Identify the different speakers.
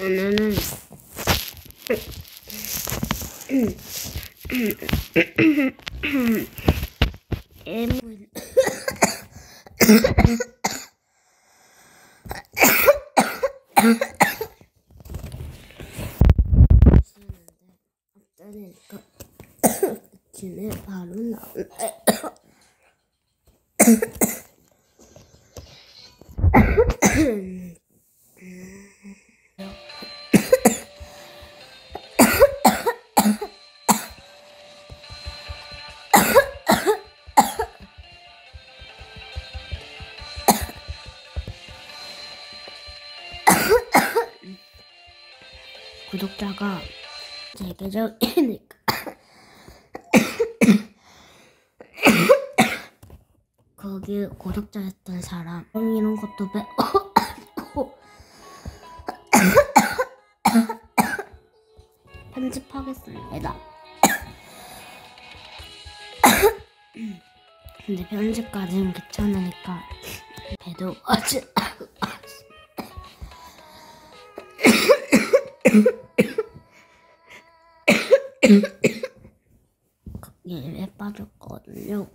Speaker 1: 오늘은 없다니까 집에 바로 나올래. 구독자가 세계적이니까 거기 구독자였던 사람 이런 것도 배우고 편집하겠습니다. 근데 편집까지는 귀찮으니까 배도 아직 거기에 빠졌거든요.